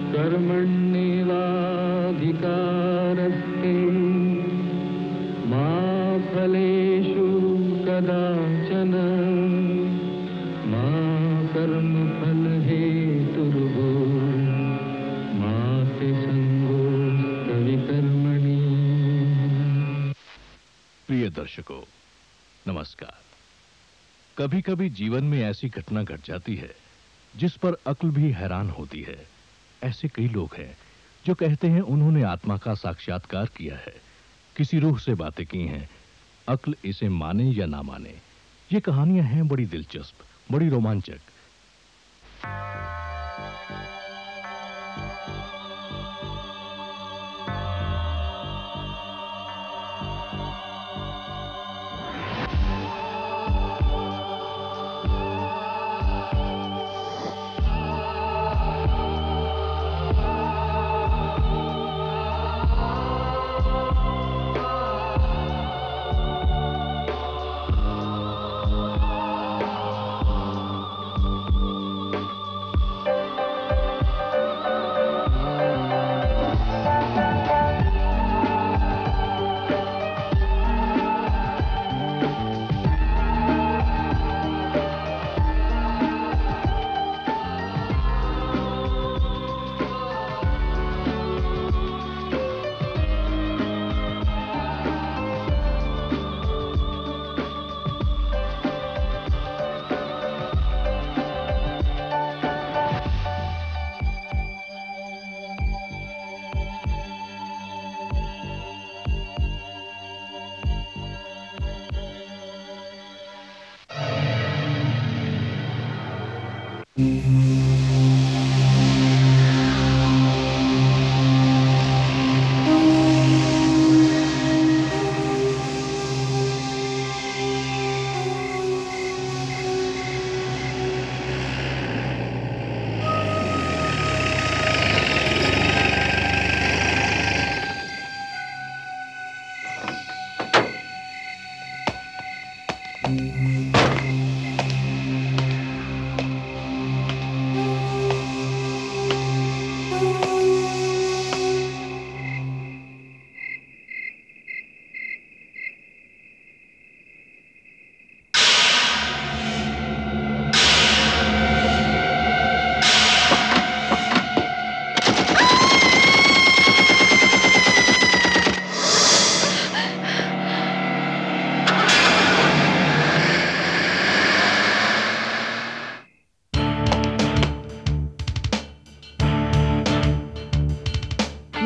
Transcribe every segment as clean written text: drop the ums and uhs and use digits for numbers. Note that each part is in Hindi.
कर्मण्येवाधिकारस्ते मा फलेषु कदाचन मा कर्मफलहेतुर्भो मा ते संगोऽस्त्वविकर्मणि। प्रिय दर्शकों, नमस्कार। कभी कभी जीवन में ऐसी घटना घट जाती है जिस पर अक्ल भी हैरान होती है। ऐसे कई लोग हैं जो कहते हैं उन्होंने आत्मा का साक्षात्कार किया है, किसी रूह से बातें की हैं। अक्ल इसे माने या ना माने, ये कहानियां हैं बड़ी दिलचस्प, बड़ी रोमांचक।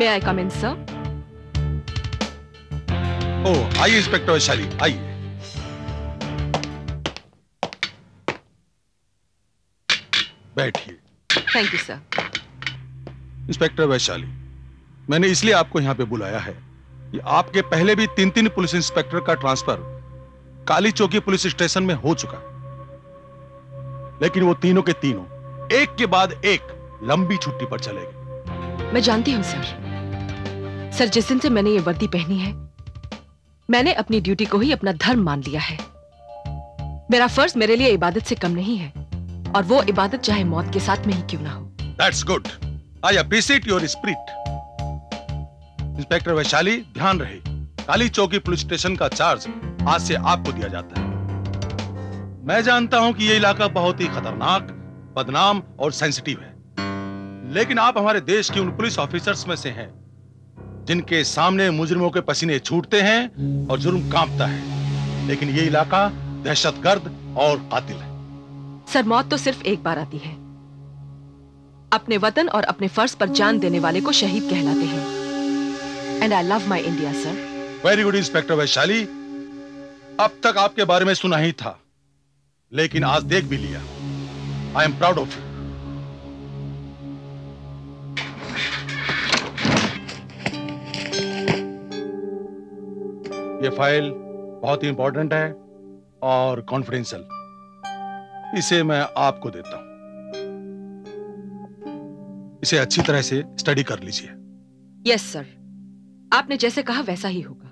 May I come in, sir? ओह, आइए इंस्पेक्टर वैशाली, आइए। बैठिए। Thank you, sir. Inspector Vaishali, मैंने इसलिए आपको यहां पे बुलाया है कि आपके पहले भी 3 पुलिस इंस्पेक्टर का ट्रांसफर काली चौकी पुलिस स्टेशन में हो चुका, लेकिन वो तीनों के तीनों एक के बाद एक लंबी छुट्टी पर चले गए। मैं जानती हूं सर। सर, जिस दिन से मैंने ये वर्दी पहनी है, मैंने अपनी ड्यूटी को ही अपना धर्म मान लिया है। मेरा फर्ज मेरे लिए इबादत से कम नहीं है, और वो इबादत चाहे मौत के साथ में ही क्यों ना हो। That's good. I appreciate your spirit. Inspector Vaishali, ध्यान रहे, काली चौकी पुलिस स्टेशन का चार्ज आज से आपको दिया जाता है। मैं जानता हूं कि यह इलाका बहुत ही खतरनाक, बदनाम और सेंसिटिव है, लेकिन आप हमारे देश के उन पुलिस ऑफिसर्स में से हैं जिनके सामने मुजरिमों के पसीने छूटते हैं और जुर्म कांपता है, लेकिन यह इलाका दहशतगर्द और कातिल है। सर, मौत तो सिर्फ एक बार आती है। अपने वतन और अपने फर्ज पर जान देने वाले को शहीद कहलाते हैं। And I love my India, sir. Very good inspector Vaishali. अब तक आपके बारे में सुना ही था, लेकिन आज देख भी लिया। I am proud of you. ये फाइल बहुत ही इंपॉर्टेंट है और कॉन्फिडेंशियल, इसे मैं आपको देता हूं। इसे अच्छी तरह से स्टडी कर लीजिए। यस सर, आपने जैसे कहा वैसा ही होगा।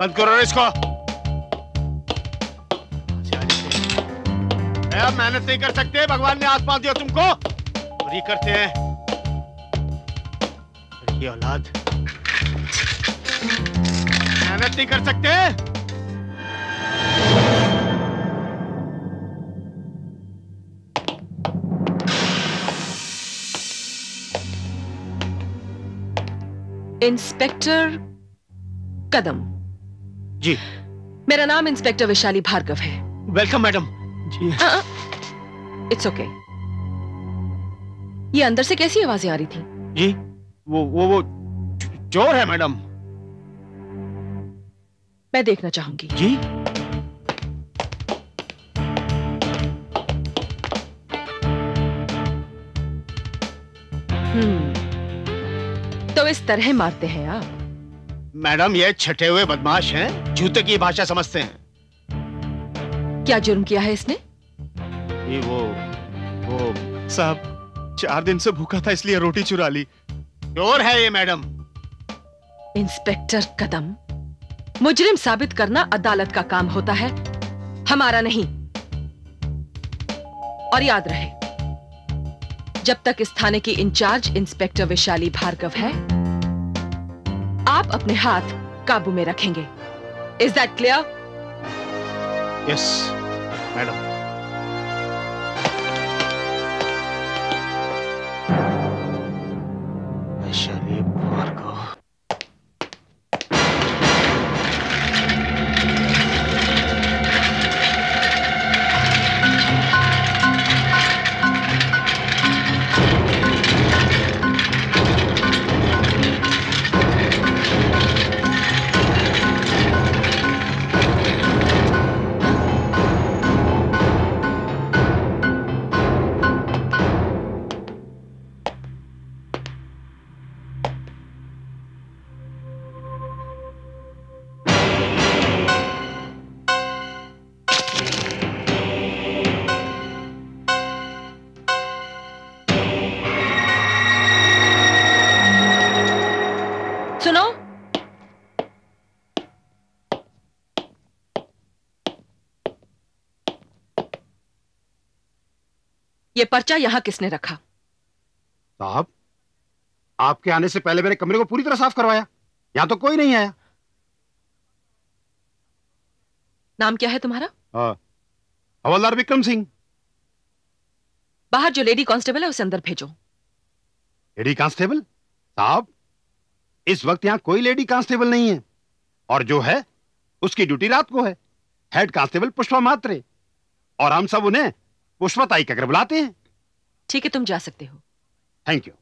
बंद करो इसको। अब मेहनत नहीं कर सकते, भगवान ने आसमान दिया तुमको और ये करते हैं। ये औलाद मेहनत नहीं कर सकते। इंस्पेक्टर कदम। जी। मेरा नाम इंस्पेक्टर वैशाली भार्गव है। Welcome madam. जी। It's okay. ये अंदर से कैसी आवाजें आ रही थी? जी वो चोर है मैडम। मैं देखना चाहूंगी। जी। तो इस तरह मारते हैं आप? मैडम ये छठे हुए बदमाश हैं, जूते की भाषा समझते हैं। क्या जुर्म किया है इसने? ये वो साहब 4 दिन से भूखा था इसलिए रोटी चुरा ली। चोर है ये मैडम। इंस्पेक्टर कदम, मुजरिम साबित करना अदालत का काम होता है, हमारा नहीं। और याद रहे, जब तक इस थाने की इंचार्ज इंस्पेक्टर वैशाली भार्गव है, आप अपने हाथ काबू में रखेंगे। Is that clear? Yes madam. Vaishali Bhargav. सुनो, ये पर्चा यहां किसने रखा? साहब, आपके आने से पहले मैंने कमरे को पूरी तरह साफ करवाया, यहां तो कोई नहीं आया। नाम क्या है तुम्हारा? हवलदार विक्रम सिंह। बाहर जो लेडी कांस्टेबल है उसे अंदर भेजो। Lady constable? साहब, इस वक्त यहां कोई लेडी कांस्टेबल नहीं है, और जो है उसकी ड्यूटी रात को है। हेड कांस्टेबल पुष्पा मात्रे, और हम सब उन्हें पुष्पा ताई कहकर बुलाते हैं। ठीक है, तुम जा सकते हो। Thank you.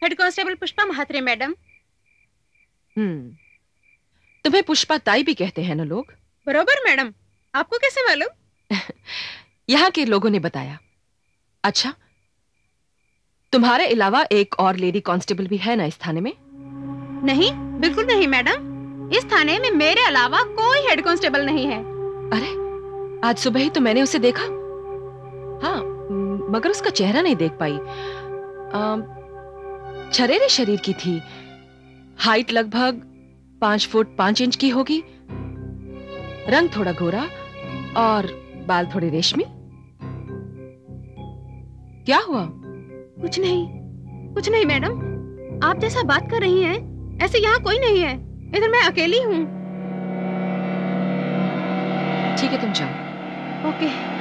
Head constable Pushpa Mhatre madam. तुम्हें पुष्पा ताई भी कहते हैं ना लोग? बरोबर मैडम, आपको कैसे मालूम? यहाँ के लोगों ने बताया। अच्छा, तुम्हारे अलावा एक और लेडी कांस्टेबल भी है ना इस थाने में? नहीं, बिल्कुल नहीं मैडम। इस थाने में मेरे अलावा कोई हेड कांस्टेबल नहीं है। अरे, आज सुबह ही तो मैंने उसे देखा। हाँ, मगर उसका चेहरा नहीं देख पाई। छरेरे शरीर की थी, हाइट लगभग 5 फुट 5 इंच की होगी, रंग थोड़ा गोरा और बाल थोड़े रेशमी। क्या हुआ? कुछ नहीं मैडम। आप जैसा बात कर रही हैं, ऐसे यहाँ कोई नहीं है। इधर मैं अकेली हूँ। ठीक है, तुम जाओ। ओके।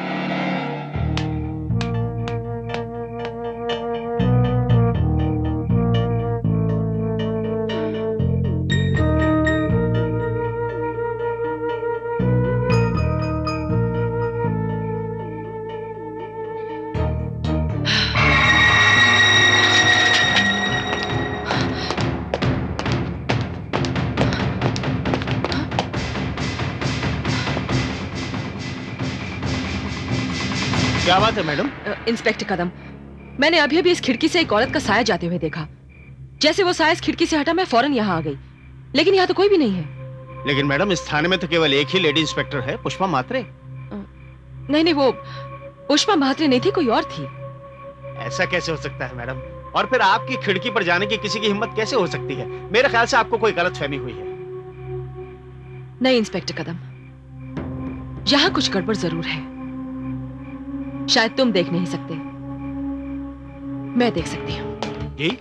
क्या बात है मैडम? इंस्पेक्टर कदम, मैंने अभी अभी इस खिड़की से एक औरत का साया जाते हुए देखा। जैसे वो साया इस खिड़की से हटा, मैं फौरन यहाँ आ गई, लेकिन यहाँ तो कोई भी नहीं है। लेकिन मैडम, इस थाने में तो केवल एक ही लेडी इंस्पेक्टर है, पुष्पा म्हात्रे। नहीं, वो पुष्पा म्हात्रे नहीं थी, कोई और थी। ऐसा कैसे हो सकता है मैडम? और फिर आपकी खिड़की पर जाने की किसी की हिम्मत कैसे हो सकती है? मेरे ख्याल से आपको कोई गलतफहमी हुई है। नहीं इंस्पेक्टर कदम, यहां कुछ गड़बड़ जरूर है। शायद तुम देख नहीं सकते, मैं देख सकती हूं। जी?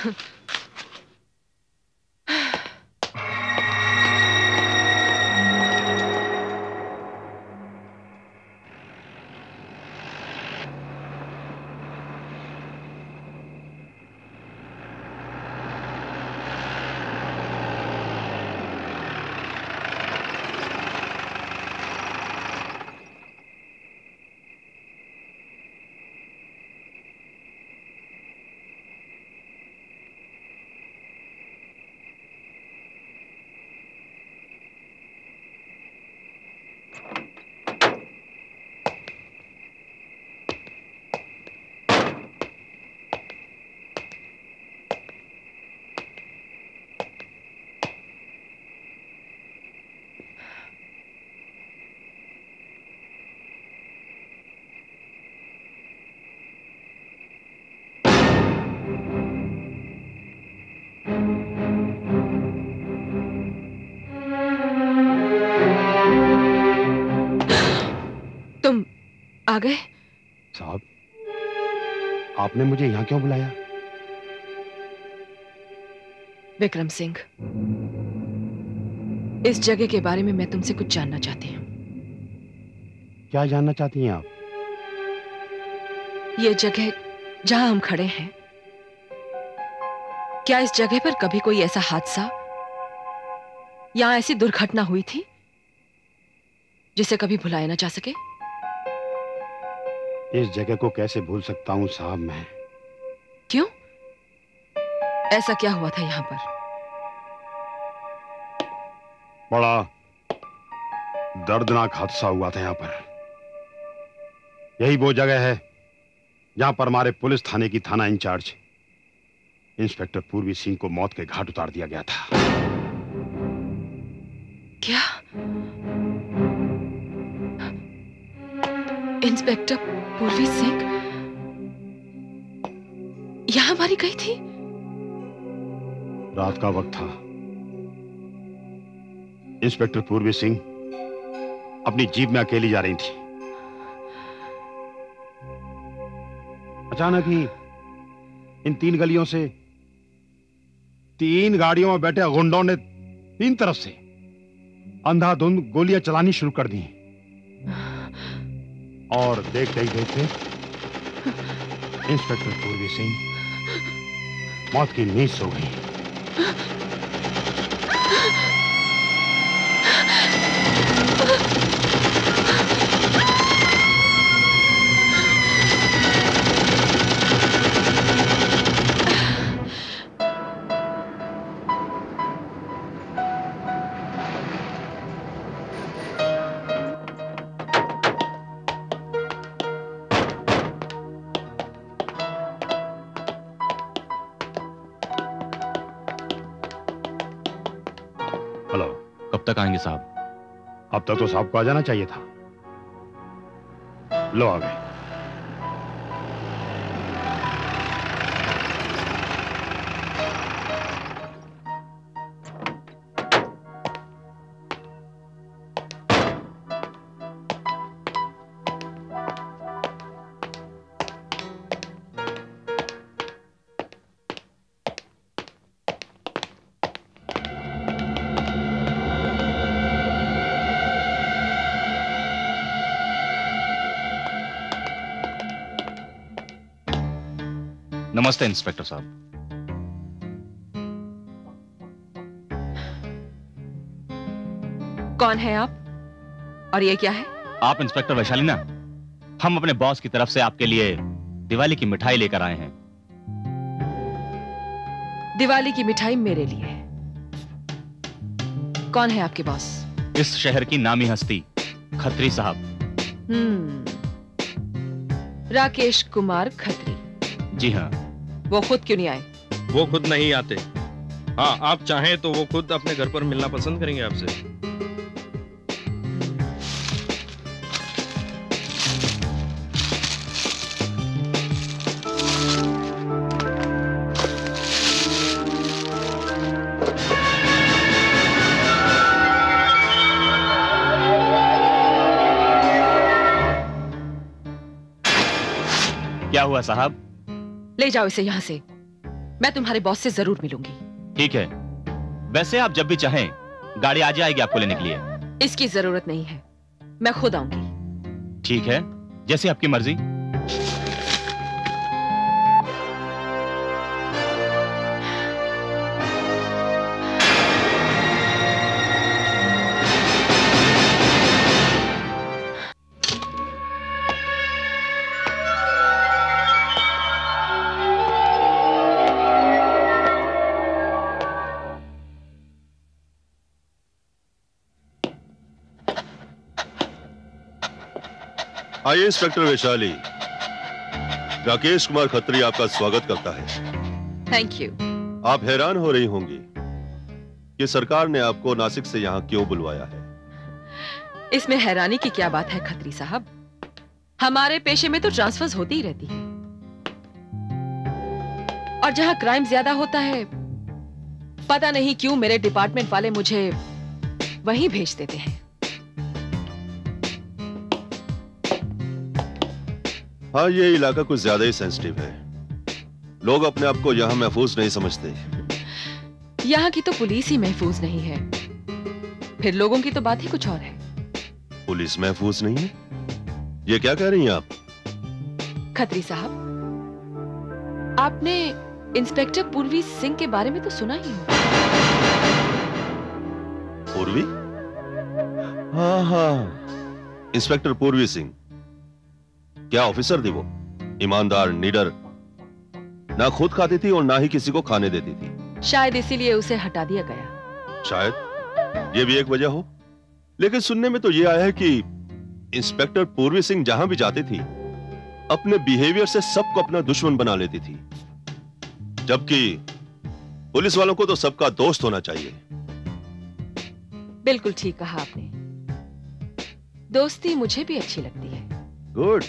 तुम आ गए? साहब, आपने मुझे यहां क्यों बुलाया? विक्रम सिंह, इस जगह के बारे में मैं तुमसे कुछ जानना चाहती हूँ। क्या जानना चाहती हैं आप? ये जगह जहां हम खड़े हैं, क्या इस जगह पर कभी कोई ऐसा हादसा या ऐसी दुर्घटना हुई थी जिसे कभी भुलाया ना जा सके? इस जगह को कैसे भूल सकता हूं साहब मैं? क्यों? ऐसा क्या हुआ था यहां पर? बड़ा दर्दनाक हादसा हुआ था यहां पर। यही वो जगह है जहां पर हमारे पुलिस थाने की थाना इंचार्ज इंस्पेक्टर पूर्वी सिंह को मौत के घाट उतार दिया गया था। क्या? इंस्पेक्टर पूर्वी सिंह यहां मारी गई थी? रात का वक्त था। इंस्पेक्टर पूर्वी सिंह अपनी जीप में अकेली जा रही थी। अचानक ही इन 3 गलियों से 3 गाड़ियों में बैठे गुंडों ने 3 तरफ से अंधाधुंध गोलियां चलानी शुरू कर दी और देखते ही देखते इंस्पेक्टर पूर्वी सिंह मौत की नींद सो गई। कब तक आएंगे साहब? अब तक तो साहब को आ जाना चाहिए था। लो आ गए। नमस्ते इंस्पेक्टर साहब। कौन है आप और ये क्या है? आप इंस्पेक्टर वैशाली ना? हम अपने बॉस की तरफ से आपके लिए दिवाली की मिठाई लेकर आए हैं। दिवाली की मिठाई मेरे लिए है? कौन है आपके बॉस? इस शहर की नामी हस्ती खत्री साहब। राकेश कुमार खत्री। जी हाँ। वो खुद क्यों नहीं आए? वो खुद नहीं आते। हाँ, आप चाहें तो वो खुद अपने घर पर मिलना पसंद करेंगे आपसे। क्या हुआ साहब? ले जाओ इसे यहां से। मैं तुम्हारे बॉस से जरूर मिलूंगी। ठीक है, वैसे आप जब भी चाहें गाड़ी आ जाएगी आपको लेने के लिए। इसकी जरूरत नहीं है, मैं खुद आऊंगी। ठीक है, जैसे आपकी मर्जी। आइए इंस्पेक्टर वैशाली, राकेश कुमार खत्री आपका स्वागत करता है। Thank you. आप हैरान हो रही होंगी कि सरकार ने आपको नासिक से यहाँ क्यों बुलवाया है। इसमें हैरानी की क्या बात है खत्री साहब, हमारे पेशे में तो ट्रांसफर्स होती ही रहती है, और जहां क्राइम ज्यादा होता है पता नहीं क्यों मेरे डिपार्टमेंट वाले मुझे वहीं भेज देते हैं। हाँ, ये इलाका कुछ ज्यादा ही सेंसिटिव है। लोग अपने आप को यहाँ महफूज नहीं समझते। यहाँ की तो पुलिस ही महफूज नहीं है, फिर लोगों की तो बात ही कुछ और है। पुलिस महफूज नहीं है? ये क्या कह रही हैं आप? खत्री साहब, आपने इंस्पेक्टर पूर्वी सिंह के बारे में तो सुना ही होगा। पूर्वी? हाँ हाँ, इंस्पेक्टर पूर्वी सिंह। क्या ऑफिसर थी वो? ईमानदार, निडर, ना खुद खाती थी और ना ही किसी को खाने देती थी। शायद इसीलिए उसे हटा दिया गया। शायद ये भी एक वजह हो, लेकिन सुनने में तो ये आया है कि इंस्पेक्टर पूर्वी सिंह जहां भी जाती थी अपने बिहेवियर से सबको अपना दुश्मन बना लेती थी, जबकि पुलिस वालों को तो सबका दोस्त होना चाहिए। बिल्कुल ठीक कहा आपने, दोस्ती मुझे भी अच्छी लगती है। गुड,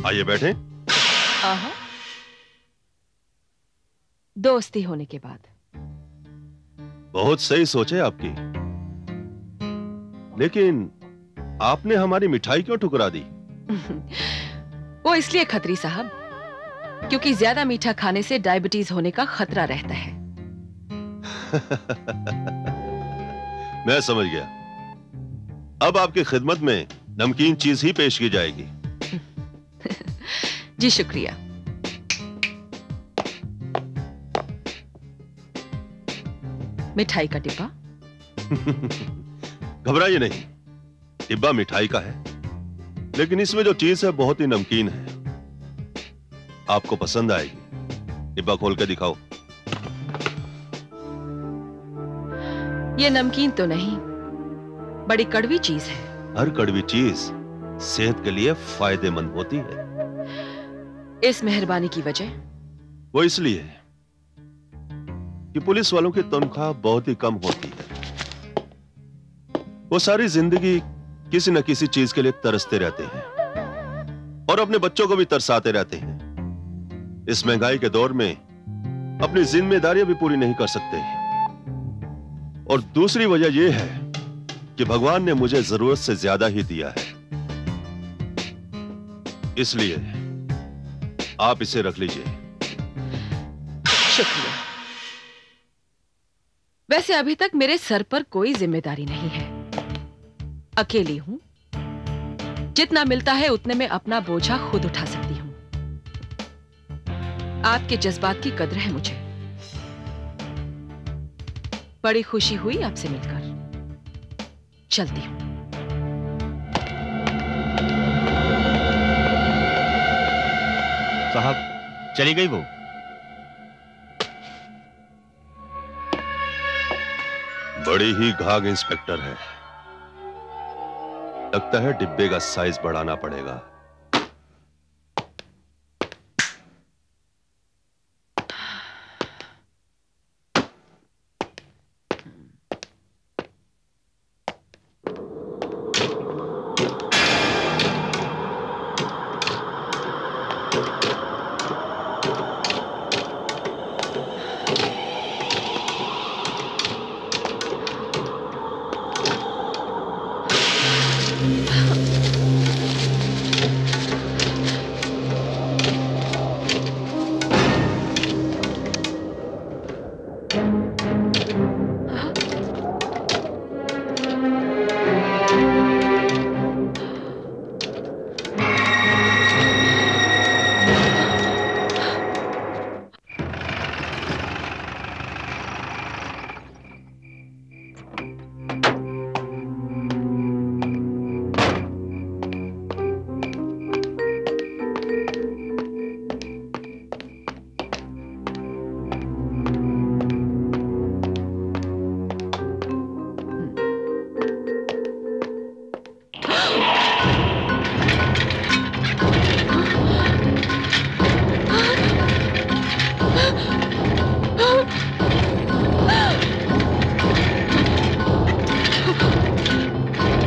आइए बैठें। आहा, दोस्ती होने के बाद। बहुत सही सोच है आपकी, लेकिन आपने हमारी मिठाई क्यों ठुकरा दी? वो इसलिए खत्री साहब, क्योंकि ज्यादा मीठा खाने से डायबिटीज होने का खतरा रहता है। मैं समझ गया, अब आपकी खिदमत में नमकीन चीज ही पेश की जाएगी। जी शुक्रिया। मिठाई का डिब्बा? घबराइए नहीं, डिब्बा मिठाई का है, लेकिन इसमें जो चीज है बहुत ही नमकीन है, आपको पसंद आएगी। डिब्बा खोल के दिखाओ। ये नमकीन तो नहीं, बड़ी कड़वी चीज है। हर कड़वी चीज सेहत के लिए फायदेमंद होती है। इस मेहरबानी की वजह? वो इसलिए कि पुलिस वालों की तनख्वाह बहुत ही कम होती है। वो सारी जिंदगी किसी न किसी चीज के लिए तरसते रहते हैं और अपने बच्चों को भी तरसाते रहते हैं। इस महंगाई के दौर में अपनी जिम्मेदारियां भी पूरी नहीं कर सकते। और दूसरी वजह यह है कि भगवान ने मुझे जरूरत से ज्यादा ही दिया है, इसलिए आप इसे रख लीजिए। शुक्रिया। वैसे अभी तक मेरे सर पर कोई जिम्मेदारी नहीं है, अकेली हूं। जितना मिलता है उतने में अपना बोझा खुद उठा सकती हूं। आपके जज्बात की कदर है मुझे। बड़ी खुशी हुई आपसे मिलकर। चलती हूं। साहब, चली गई वो? बड़ी ही घाघ इंस्पेक्टर है, लगता है डिब्बे का साइज बढ़ाना पड़ेगा।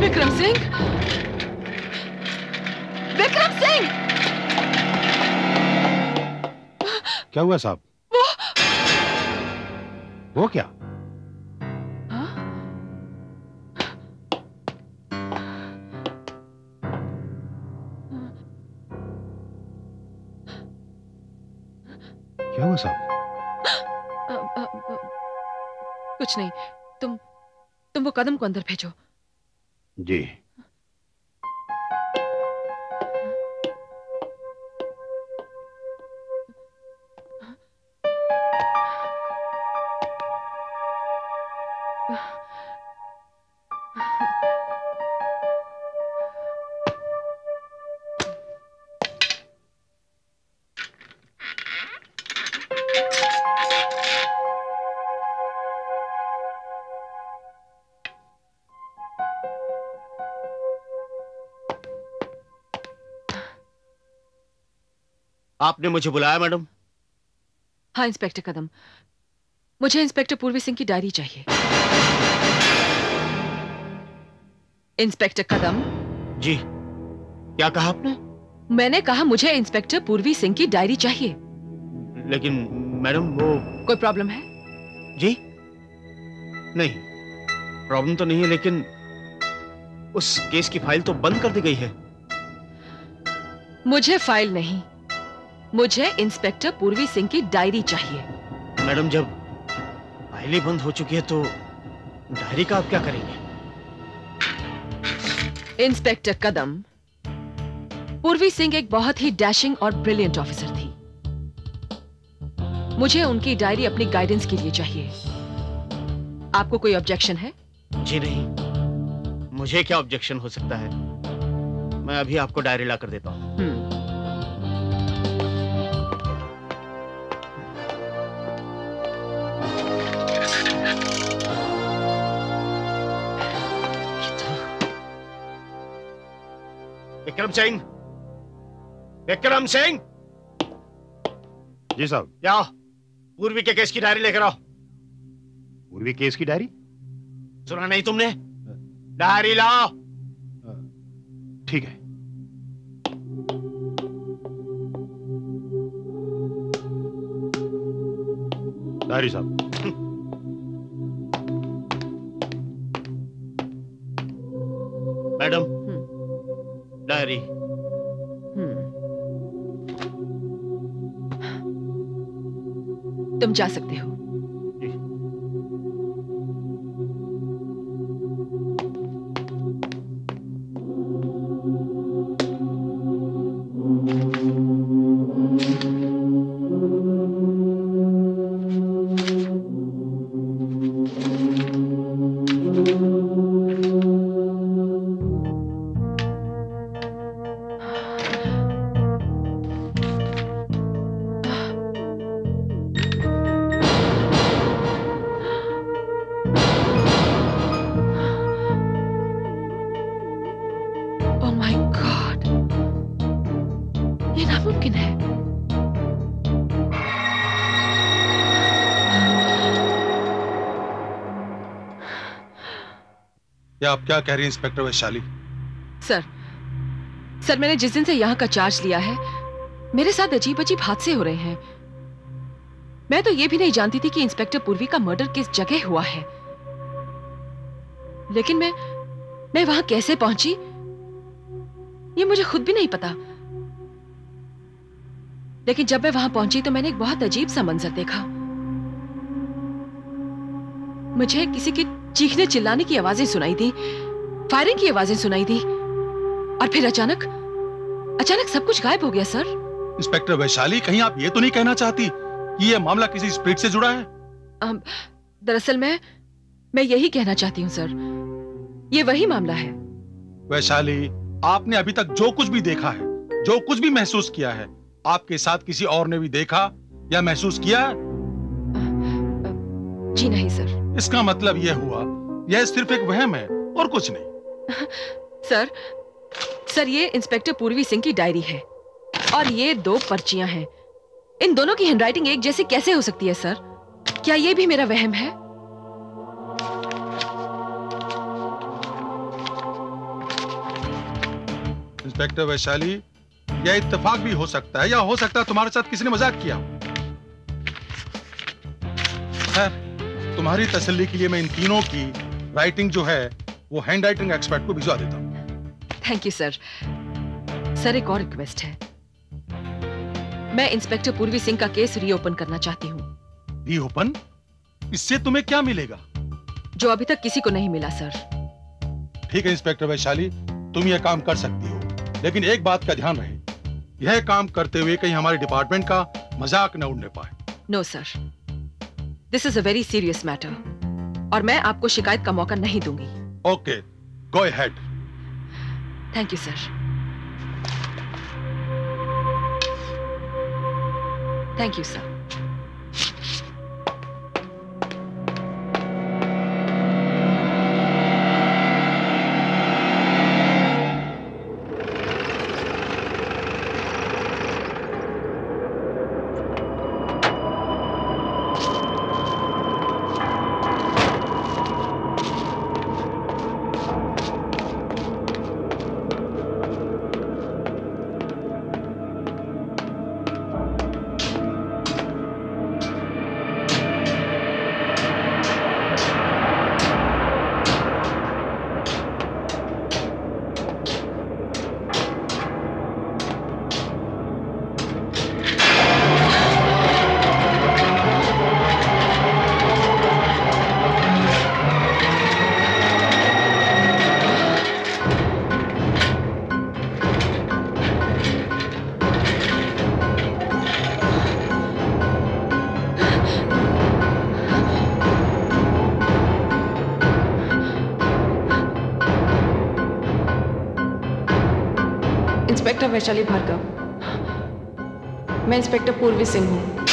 विक्रम सिंह, विक्रम सिंह! क्या हुआ साहब? वो क्या? क्या हुआ साहब? कुछ नहीं। तुम वो कदम को अंदर भेजो। जी। आपने मुझे बुलाया मैडम? हाँ इंस्पेक्टर कदम, मुझे इंस्पेक्टर पूर्वी सिंह की डायरी चाहिए। इंस्पेक्टर कदम। जी, क्या कहा आपने? मैंने कहा मुझे इंस्पेक्टर पूर्वी सिंह की डायरी चाहिए। लेकिन मैडम वो... कोई प्रॉब्लम है? जी नहीं, प्रॉब्लम तो नहीं है, लेकिन उस केस की फाइल तो बंद कर दी गई है। मुझे फाइल नहीं, मुझे इंस्पेक्टर पूर्वी सिंह की डायरी चाहिए। मैडम जब फाइलें बंद हो चुकी है तो डायरी का आप क्या करेंगे? इंस्पेक्टर कदम, पूर्वी सिंह एक बहुत ही डैशिंग और ब्रिलियंट ऑफिसर थी। मुझे उनकी डायरी अपनी गाइडेंस के लिए चाहिए। आपको कोई ऑब्जेक्शन है? जी नहीं, मुझे क्या ऑब्जेक्शन हो सकता है। मैं अभी आपको डायरी ला कर देता हूँ। विक्रम सिंह, विक्रम सिंह! जी साहब। जाओ पूर्वी के केस की डायरी लेकर आओ। पूर्वी केस की डायरी? सुना नहीं तुमने? डायरी लाओ। ठीक है। डायरी साहब। Madam diary. तुम जा सकते हो। आप क्या कह रही हैं इंस्पेक्टर वैशाली? सर मैंने जिस दिन से यहाँ का चार्ज लिया है मेरे साथ अजीब अजीब हादसे हो रहे हैं। मैं तो ये भी नहीं जानती थी कि इंस्पेक्टर पूर्वी का मर्डर किस जगह हुआ है, लेकिन मैं वहां कैसे पहुंची ये मुझे खुद भी नहीं पता। लेकिन जब मैं वहां पहुंची तो मैंने एक बहुत अजीब सा मंजर देखा। मुझे किसी के चीखने चिल्लाने की आवाजें सुनाई दी, फायरिंग की आवाजें सुनाई दी, और फिर अचानक सब कुछ गायब हो गया सर। इंस्पेक्टर वैशाली, कहीं आप ये तो नहीं कहना चाहती कि ये मामला किसी स्प्रिट से जुड़ा है? दरअसल मैं यही कहना चाहती हूँ सर, ये वही मामला है। वैशाली, आपने अभी तक जो कुछ भी देखा है, जो कुछ भी महसूस किया है, आपके साथ किसी और ने भी देखा या महसूस किया? जी नहीं सर। इसका मतलब यह हुआ यह सिर्फ एक वहम है और कुछ नहीं। सर ये इंस्पेक्टर पूर्वी सिंह की डायरी है और ये 2 पर्चियां हैं। इन दोनों की हैंडराइटिंग एक जैसी कैसे हो सकती है सर? क्या ये भी मेरा वहम है? इंस्पेक्टर वैशाली, यह इत्तेफाक भी हो सकता है या हो सकता है तुम्हारे साथ किसी ने मजाक किया। तुम्हारी तसल्ली के लिए मैं इन तीनों की राइटिंग जो है वो हैंड राइटिंग एक्सपर्ट को भिजवा देता हूं। Thank you sir. सर एक और रिक्वेस्ट है, मैं इंस्पेक्टर पूर्वी सिंह का केस रीओपन करना चाहती हूँ। रीओपन? इससे तुम्हें क्या मिलेगा? जो अभी तक किसी को नहीं मिला सर। ठीक है इंस्पेक्टर वैशाली, तुम यह काम कर सकती हो, लेकिन एक बात का ध्यान रहे, यह काम करते हुए कहीं हमारे डिपार्टमेंट का मजाक न उड़ने पाए। No sir, this is a very serious matter और मैं आपको शिकायत का मौका नहीं दूंगी। Okay, go ahead. Thank you sir. Thank you sir. Inspector Vaishali Bhargav, मैं इंस्पेक्टर पूर्वी सिंह हूँ।